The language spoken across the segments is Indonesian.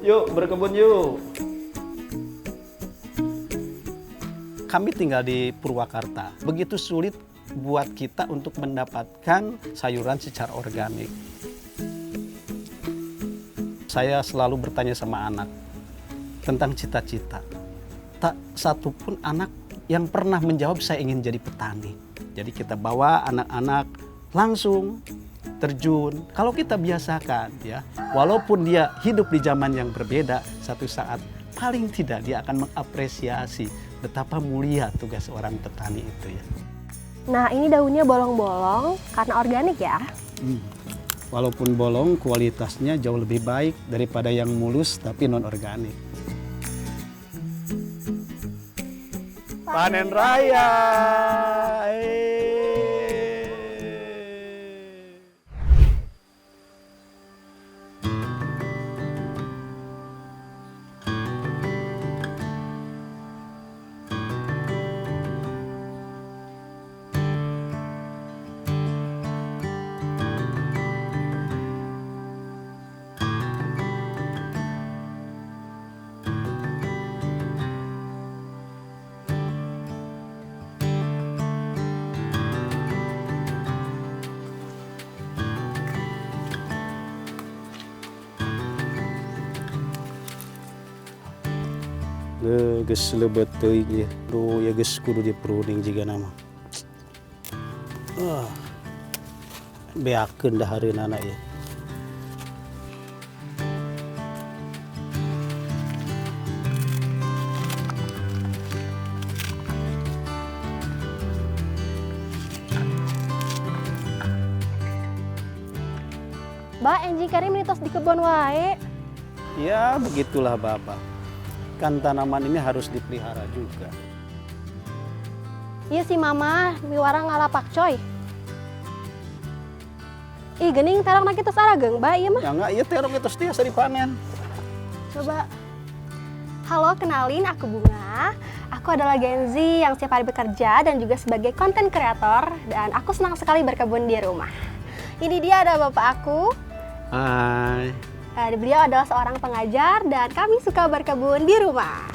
Yuk berkebun yuk. Kami tinggal di Purwakarta. Begitu sulit buat kita untuk mendapatkan sayuran secara organik. Saya selalu bertanya sama anak tentang cita-cita. Tak satu pun anak yang pernah menjawab saya ingin jadi petani. Jadi kita bawa anak-anak langsung terjun. Kalau kita biasakan ya, walaupun dia hidup di zaman yang berbeda, satu saat paling tidak dia akan mengapresiasi betapa mulia tugas seorang petani itu ya. Nah, ini daunnya bolong-bolong karena organik ya? Walaupun bolong, kualitasnya jauh lebih baik daripada yang mulus tapi non-organik. Panen raya! Geus lebet teuing ya. Duh ya geus kudu dipruning jiga nama. Beakeun dahareunana ya. Mbak, enjing kari mitos di kebun wae. Ya begitulah Bapak. Kan tanaman ini harus dipelihara juga. Iya sih mama, miwarang ngalapak coy. Ih gening tarang na kita sarageng, Mbak, iya mah. Ya enggak, iya terong itu tiasa dipanen. Coba. Halo, kenalin aku Bunga. Aku adalah Gen Z yang setiap hari bekerja dan juga sebagai konten kreator. Dan aku senang sekali berkebun di rumah. Ini dia ada bapak aku. Hai. Beliau adalah seorang pengajar dan kami suka berkebun di rumah.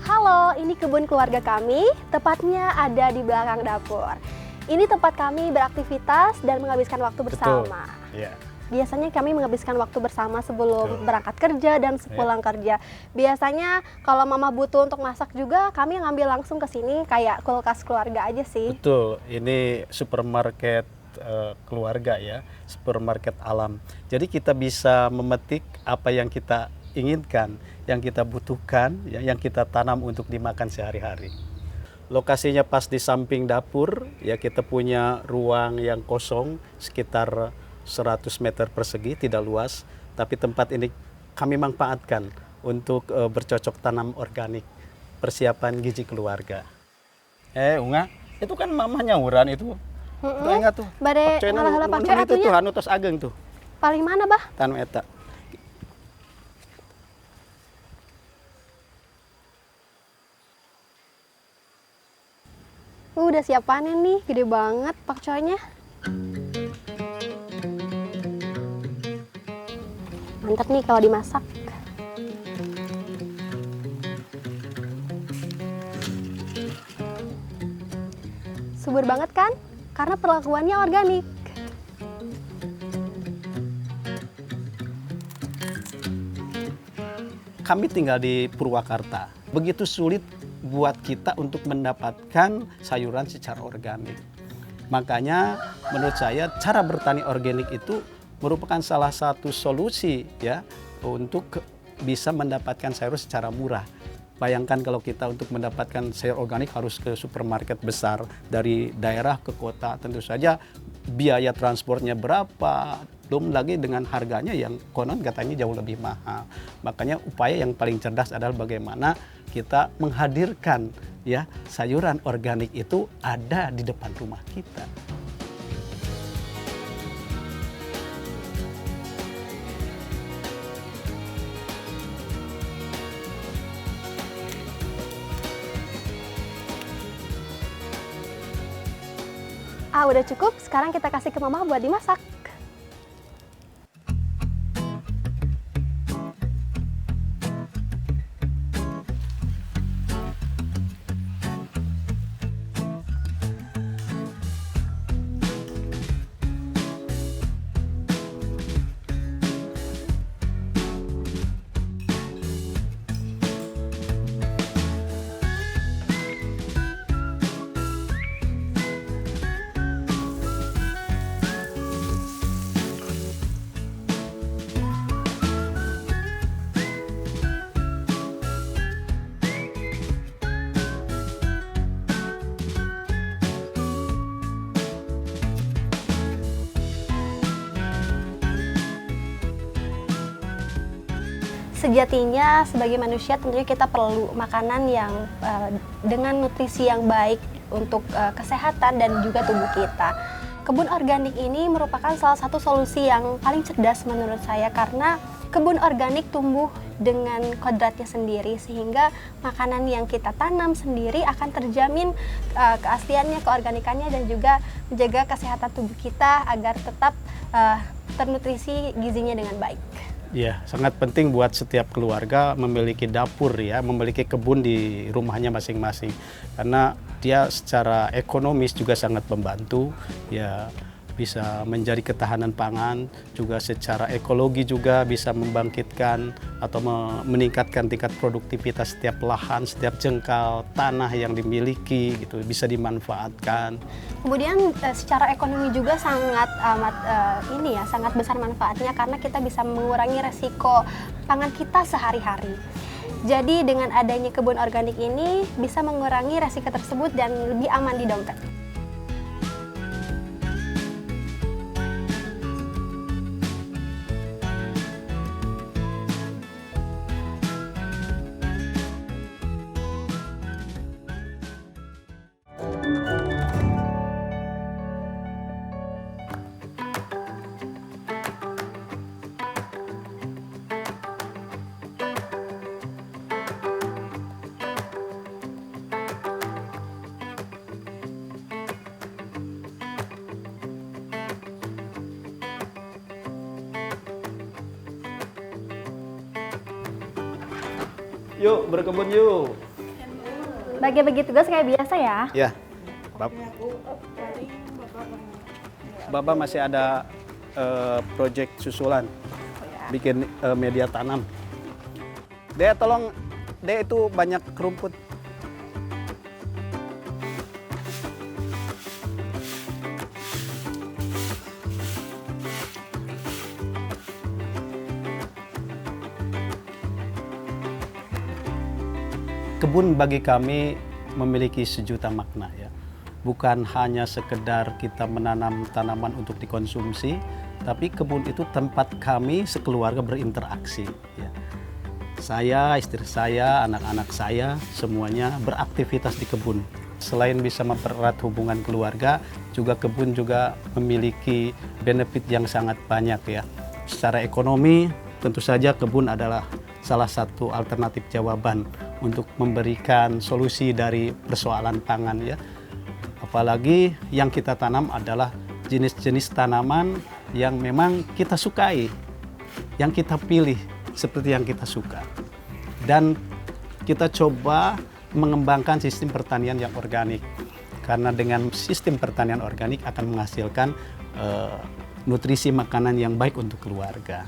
Halo, ini kebun keluarga kami, tepatnya ada di belakang dapur. Ini tempat kami beraktivitas dan menghabiskan waktu bersama. Betul. Yeah. Biasanya kami menghabiskan waktu bersama sebelum berangkat kerja dan sepulang kerja. Biasanya kalau mama butuh untuk masak juga, kami ngambil langsung ke sini kayak kulkas keluarga aja sih. Betul, ini supermarket keluarga ya, supermarket alam. Jadi kita bisa memetik apa yang kita inginkan, yang kita butuhkan, ya, yang kita tanam untuk dimakan sehari-hari. Lokasinya pas di samping dapur, ya kita punya ruang yang kosong sekitar 100 meter persegi, tidak luas, tapi tempat ini kami manfaatkan untuk bercocok tanam organik, persiapan gizi keluarga. Unga, itu kan mama nyauran itu. Tuh enggak tuh. Bade ngalah-ngalah pacoy itu atunya. tuh anu tos ageng tuh. Paling mana, Bah? Tanu eta. Udah siap panen nih, gede banget pakcoynya. Mantap nih kalau dimasak. Subur banget kan? Karena perlakuannya organik. Kami tinggal di Purwakarta. Begitu sulit buat kita untuk mendapatkan sayuran secara organik. Makanya menurut saya cara bertani organik itu merupakan salah satu solusi ya untuk bisa mendapatkan sayur secara murah. Bayangkan kalau kita untuk mendapatkan sayur organik harus ke supermarket besar, dari daerah ke kota, tentu saja biaya transportnya berapa, belum lagi dengan harganya yang konon katanya jauh lebih mahal. Makanya upaya yang paling cerdas adalah bagaimana kita menghadirkan ya sayuran organik itu ada di depan rumah kita. Ah, udah cukup. Sekarang kita kasih ke mama buat dimasak. Sejatinya sebagai manusia tentunya kita perlu makanan yang dengan nutrisi yang baik untuk kesehatan dan juga tubuh kita. Kebun organik ini merupakan salah satu solusi yang paling cerdas menurut saya karena kebun organik tumbuh dengan kodratnya sendiri sehingga makanan yang kita tanam sendiri akan terjamin keasliannya, keorganikannya dan juga menjaga kesehatan tubuh kita agar tetap ternutrisi gizinya dengan baik. Ya, sangat penting buat setiap keluarga memiliki dapur ya, memiliki kebun di rumahnya masing-masing. Karena dia secara ekonomis juga sangat membantu, ya bisa menjadi ketahanan pangan, juga secara ekologi juga bisa membangkitkan atau meningkatkan tingkat produktivitas setiap lahan, setiap jengkal tanah yang dimiliki gitu bisa dimanfaatkan. Kemudian secara ekonomi juga sangat amat sangat besar manfaatnya karena kita bisa mengurangi resiko pangan kita sehari-hari. Jadi dengan adanya kebun organik ini bisa mengurangi resiko tersebut dan lebih aman di dompet. Yuk berkebun yuk. Bagi-bagi tugas kayak biasa ya. Ya, Bapak masih ada proyek susulan, bikin media tanam. Dea tolong, Dea itu banyak rumput. Kebun bagi kami memiliki sejuta makna ya. Bukan hanya sekedar kita menanam tanaman untuk dikonsumsi, tapi kebun itu tempat kami sekeluarga berinteraksi ya. Saya, istri saya, anak-anak saya semuanya beraktivitas di kebun. Selain bisa mempererat hubungan keluarga, juga kebun juga memiliki benefit yang sangat banyak ya. Secara ekonomi, tentu saja kebun adalah salah satu alternatif jawaban untuk memberikan solusi dari persoalan pangan ya. Apalagi yang kita tanam adalah jenis-jenis tanaman yang memang kita sukai, yang kita pilih seperti yang kita suka. Dan kita coba mengembangkan sistem pertanian yang organik. Karena dengan sistem pertanian organik akan menghasilkan nutrisi makanan yang baik untuk keluarga.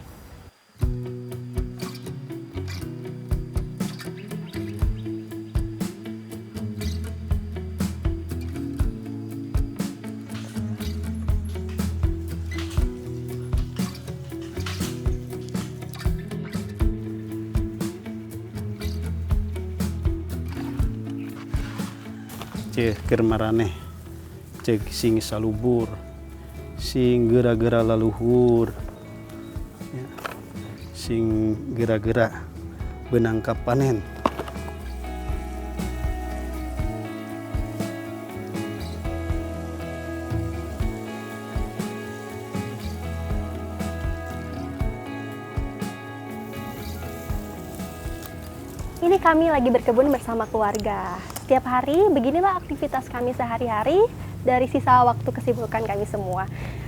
Cek kermarane, cek sing salubur, sing gera-gera laluhur, ya, sing gera-gera benangkap panen. Ini kami lagi berkebun bersama keluarga. Setiap hari beginilah aktivitas kami sehari-hari dari sisa waktu kesibukan kami semua.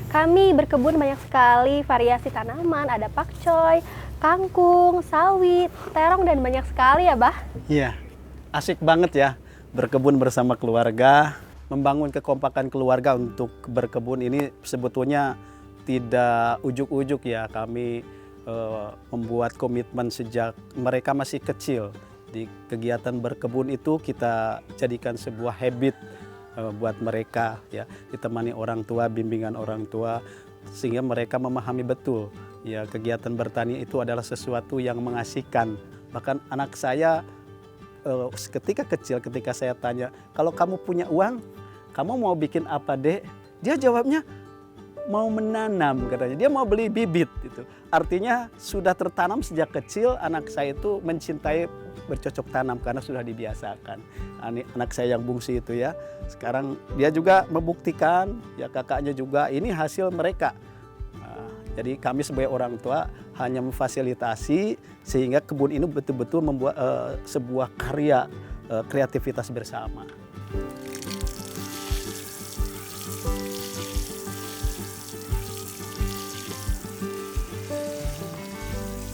Kami berkebun banyak sekali variasi tanaman, ada pakcoy, kangkung, sawit, terong, dan banyak sekali ya, Bah. Iya, asik banget ya berkebun bersama keluarga. Membangun kekompakan keluarga untuk berkebun ini sebetulnya tidak ujuk-ujuk ya. Kami membuat komitmen sejak mereka masih kecil. Di kegiatan berkebun itu kita jadikan sebuah habit buat mereka ya, ditemani orang tua, bimbingan orang tua, sehingga mereka memahami betul ya kegiatan bertani itu adalah sesuatu yang mengasihkan. Bahkan anak saya ketika kecil, ketika saya tanya, kalau kamu punya uang, kamu mau bikin apa, Dek? Dia jawabnya mau menanam, katanya. Dia mau beli bibit itu. Artinya sudah tertanam sejak kecil, anak saya itu mencintai bercocok tanam karena sudah dibiasakan. Anak saya yang bungsu itu ya. Sekarang dia juga membuktikan, ya kakaknya juga, ini hasil mereka. Jadi kami sebagai orang tua hanya memfasilitasi sehingga kebun ini betul-betul membuat sebuah karya kreativitas bersama.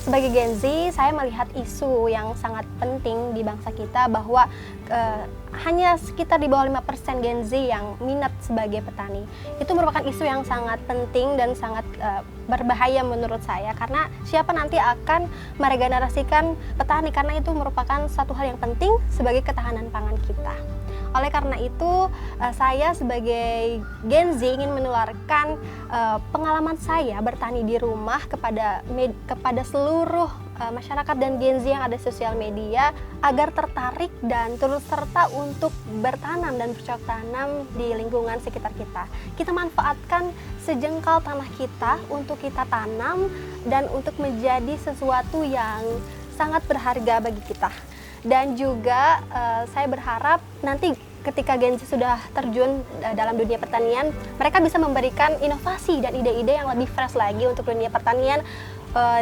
Sebagai Gen Z, saya melihat isu yang sangat penting di bangsa kita bahwa hanya sekitar di bawah 5% Gen Z yang minat sebagai petani. Itu merupakan isu yang sangat penting dan sangat berbahaya menurut saya, karena siapa nanti akan meregenerasikan petani, karena itu merupakan satu hal yang penting sebagai ketahanan pangan kita. Oleh karena itu, saya sebagai Gen Z ingin menularkan pengalaman saya bertani di rumah kepada seluruh masyarakat dan Gen Z yang ada di sosial media, agar tertarik dan turut serta untuk bertanam dan bercocok tanam di lingkungan sekitar kita. Kita manfaatkan sejengkal tanah kita untuk kita tanam dan untuk menjadi sesuatu yang sangat berharga bagi kita. Dan juga saya berharap nanti ketika Gen Z sudah terjun dalam dunia pertanian, mereka bisa memberikan inovasi dan ide-ide yang lebih fresh lagi untuk dunia pertanian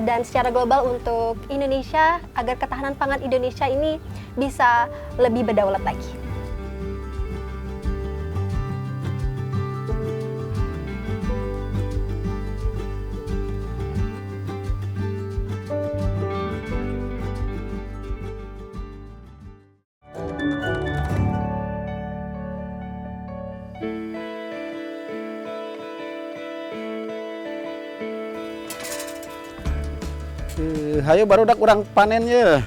dan secara global untuk Indonesia, agar ketahanan pangan Indonesia ini bisa lebih berdaulat lagi. Hayo baru dak urang panen ya.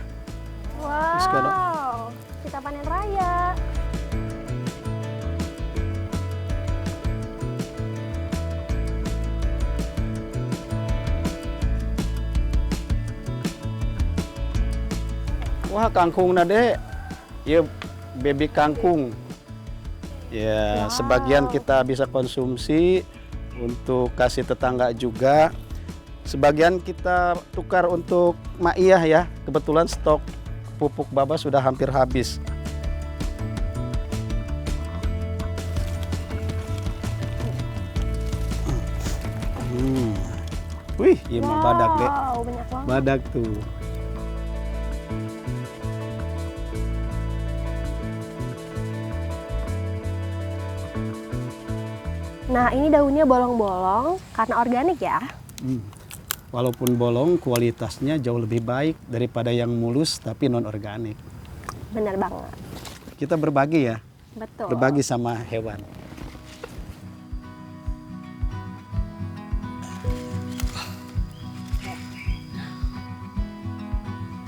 Wow, kita panen raya. Wah, kangkung Dek. Ya, baby kangkung. Ya, Wow. sebagian kita bisa konsumsi untuk kasih tetangga juga. Sebagian kita tukar untuk maiyah ya. Kebetulan stok pupuk baba sudah hampir habis. Wih, iya mah badak Dek. Wow, banyak banget. Badak tuh. Nah, ini daunnya bolong-bolong karena organik ya. Walaupun bolong, kualitasnya jauh lebih baik daripada yang mulus tapi non organik. Benar banget. Kita berbagi ya, Betul. berbagi sama hewan.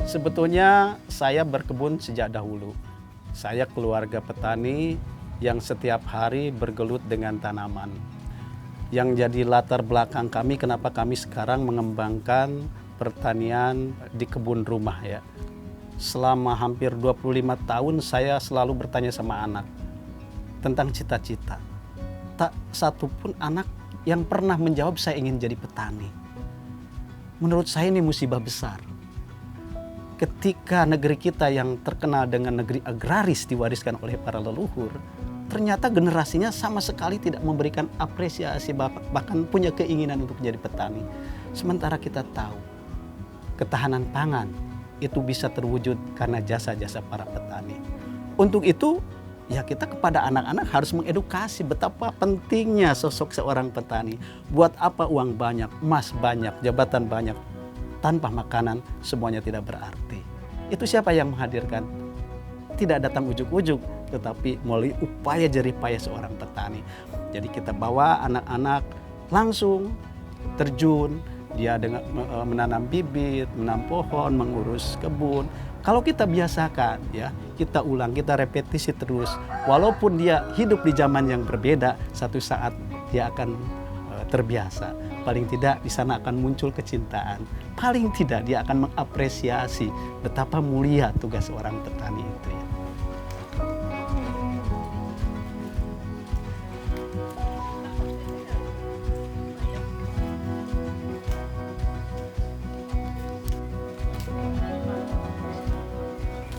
Sebetulnya saya berkebun sejak dahulu. Saya keluarga petani yang setiap hari bergelut dengan tanaman. Yang jadi latar belakang kami kenapa kami sekarang mengembangkan pertanian di kebun rumah ya. Selama hampir 25 tahun saya selalu bertanya sama anak tentang cita-cita. Tak satu pun anak yang pernah menjawab saya ingin jadi petani. Menurut saya ini musibah besar. Ketika negeri kita yang terkenal dengan negeri agraris diwariskan oleh para leluhur, ternyata generasinya sama sekali tidak memberikan apresiasi, bahkan punya keinginan untuk jadi petani. Sementara kita tahu ketahanan pangan itu bisa terwujud karena jasa-jasa para petani. Untuk itu ya kita kepada anak-anak harus mengedukasi betapa pentingnya sosok seorang petani. Buat apa uang banyak, emas banyak, jabatan banyak, tanpa makanan semuanya tidak berarti. Itu siapa yang menghadirkan? Tidak datang ujuk-ujuk, tetapi melalui upaya jeripaya seorang petani. Jadi kita bawa anak-anak langsung terjun, dia dengan menanam bibit, menanam pohon, mengurus kebun. Kalau kita biasakan, ya, kita ulang, kita repetisi terus. Walaupun dia hidup di zaman yang berbeda, satu saat dia akan terbiasa. Paling tidak di sana akan muncul kecintaan. Paling tidak dia akan mengapresiasi betapa mulia tugas seorang petani itu. Ya.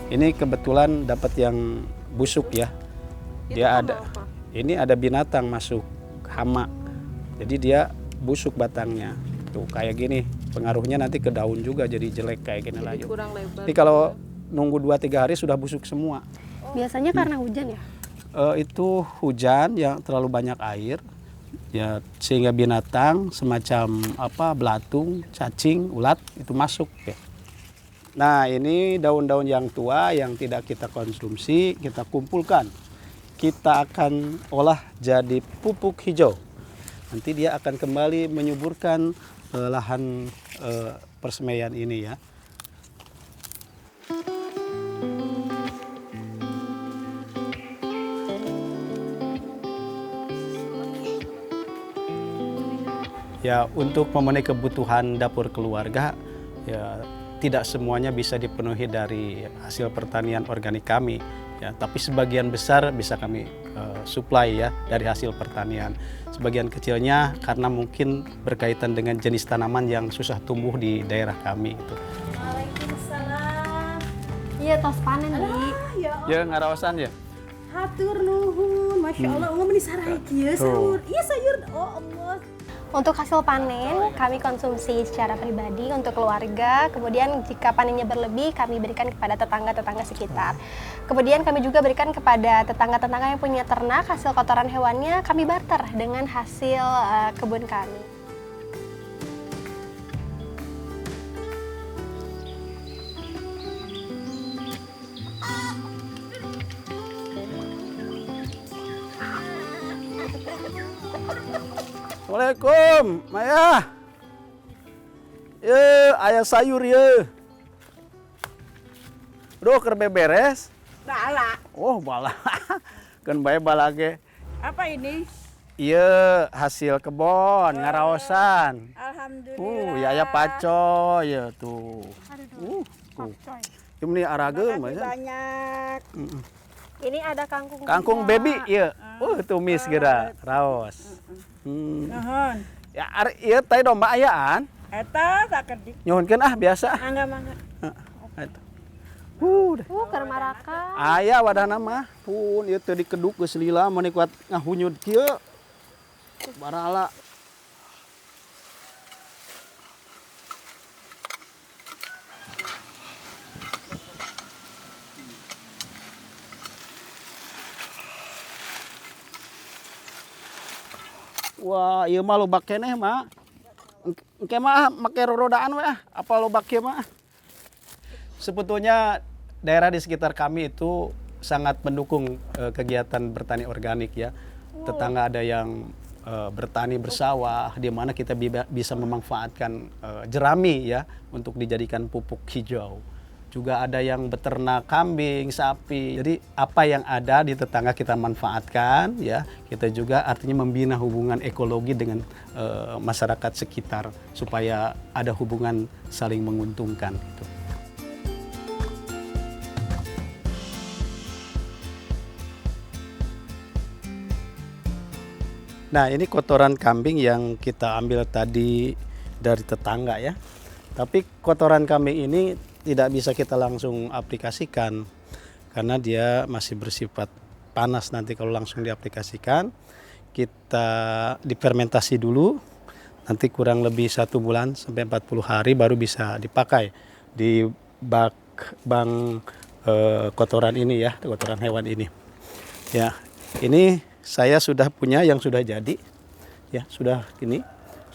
Ini kebetulan dapat yang busuk ya. Dia ada, ini ada binatang masuk, hama. Jadi dia busuk batangnya. Tuh kayak gini. Pengaruhnya nanti ke daun juga jadi jelek kayak gini lagi. Jadi kalau nunggu 2-3 hari sudah busuk semua. Biasanya karena hujan ya? Itu hujan yang terlalu banyak air. Ya, sehingga binatang semacam belatung, cacing, ulat itu masuk ya. Nah, ini daun-daun yang tua yang tidak kita konsumsi, kita kumpulkan. Kita akan olah jadi pupuk hijau. Nanti dia akan kembali menyuburkan lahan persemaian ini ya. Ya, untuk memenuhi kebutuhan dapur keluarga, ya tidak semuanya bisa dipenuhi dari hasil pertanian organik kami, ya. Tapi sebagian besar bisa kami supply ya dari hasil pertanian. Sebagian kecilnya karena mungkin berkaitan dengan jenis tanaman yang susah tumbuh di daerah kami. Gitu. Waalaikumsalam. Iya, tos panen nih. Ya ngarawasan ya. Hatur nuhun, masya Allah, ngomong disarahi kieu sahur. Iya sayur, oh Allah. Untuk hasil panen, kami konsumsi secara pribadi untuk keluarga. Kemudian jika panennya berlebih, kami berikan kepada tetangga-tetangga sekitar. Kemudian kami juga berikan kepada tetangga-tetangga yang punya ternak, hasil kotoran hewannya kami barter dengan hasil kebun kami. Assalamualaikum, Maya. Ye, ayah sayur ye. Duh, kerbe beres. Bala, Oh, bala. Kan bae bala ge. apa ini? Iya, hasil kebon, ngaraosan. Alhamdulillah. Ya aya paco ya tuh. Tuh. Ini arageun Makasih mah. banyak. Ini ada kangkung. Kangkung juga. baby ieu. Tumis geura, raos. Nuhun. Ya ieu teh domba ayaan. Eta sakedik. Nyuhunkeun biasa. Mangga. Keur maraka. Aya wadahna mah. Pun ieu teh dikeduk geus lila mun kuat ngahunyud kieu. Barala. Wah, ieu mah lobak keneh mah. Engke mah make rodaan we apa lobak kieu mah. Sebetulnya daerah di sekitar kami itu sangat mendukung kegiatan bertani organik ya. Tetangga ada yang bertani bersawah, di mana kita bisa memanfaatkan jerami ya untuk dijadikan pupuk hijau. Juga ada yang beternak kambing, sapi. Jadi apa yang ada di tetangga kita manfaatkan ya. Kita juga artinya membina hubungan ekologi dengan masyarakat sekitar supaya ada hubungan saling menguntungkan gitu. Nah, ini kotoran kambing yang kita ambil tadi dari tetangga ya. Tapi kotoran kambing ini tidak bisa kita langsung aplikasikan karena dia masih bersifat panas. Nanti kalau langsung diaplikasikan, kita difermentasi dulu. Nanti kurang lebih 1 bulan sampai 40 hari baru bisa dipakai di bank kotoran ini ya, kotoran hewan ini. Ya, ini saya sudah punya yang sudah jadi. Ya, sudah ini,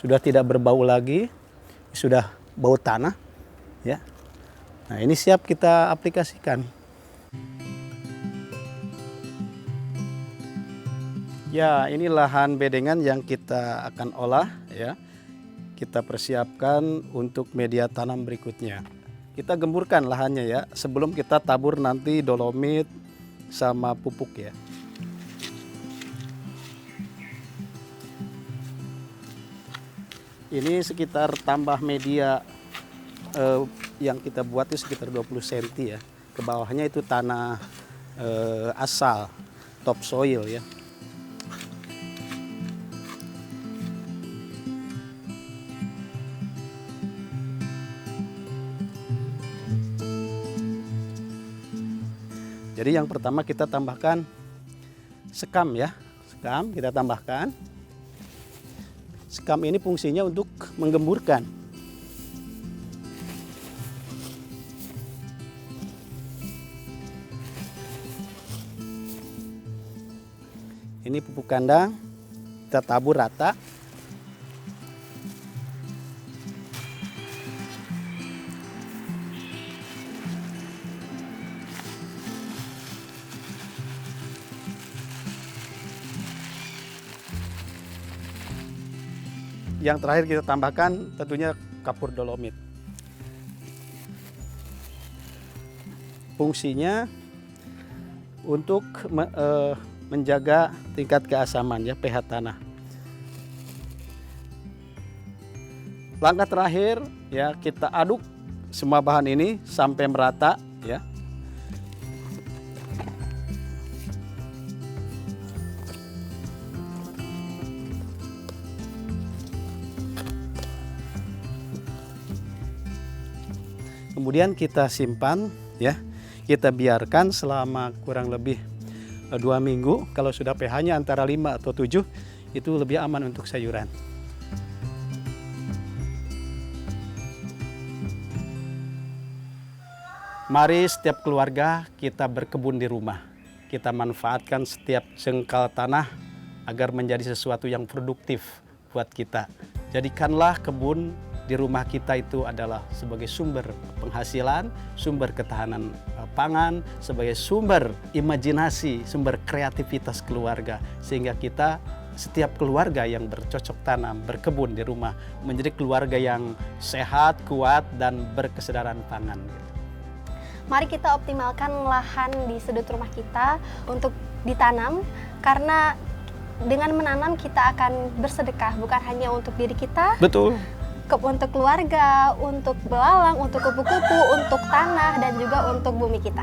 sudah tidak berbau lagi, sudah bau tanah. Ya, nah ini siap kita aplikasikan. Ya, ini lahan bedengan yang kita akan olah ya. Kita persiapkan untuk media tanam berikutnya. Kita gemburkan lahannya ya, sebelum kita tabur nanti dolomit sama pupuk ya. Ini sekitar tambah media yang kita buat itu sekitar 20 cm ya. Ke bawahnya itu tanah asal, topsoil ya. Jadi yang pertama kita tambahkan sekam ya. Sekam kita tambahkan. Sekam ini fungsinya untuk menggemburkan. Ini pupuk kandang, kita tabur rata. Yang terakhir kita tambahkan tentunya kapur dolomit. Fungsinya untuk menjaga tingkat keasaman ya, pH tanah. Langkah terakhir ya, kita aduk semua bahan ini sampai merata ya. Kemudian kita simpan ya, kita biarkan selama kurang lebih 2 minggu. Kalau sudah pH-nya antara 5 atau 7, itu lebih aman untuk sayuran. Mari setiap keluarga kita berkebun di rumah. Kita manfaatkan setiap jengkal tanah agar menjadi sesuatu yang produktif buat kita. Jadikanlah kebun di rumah kita itu adalah sebagai sumber penghasilan, sumber ketahanan pangan, sebagai sumber imajinasi, sumber kreativitas keluarga. Sehingga kita, setiap keluarga yang bercocok tanam, berkebun di rumah, menjadi keluarga yang sehat, kuat, dan berkesedaran pangan. Mari kita optimalkan lahan di sudut rumah kita untuk ditanam, karena dengan menanam kita akan bersedekah, bukan hanya untuk diri kita, Betul. untuk keluarga, untuk belalang, untuk kupu-kupu, untuk tanah, dan juga untuk bumi kita.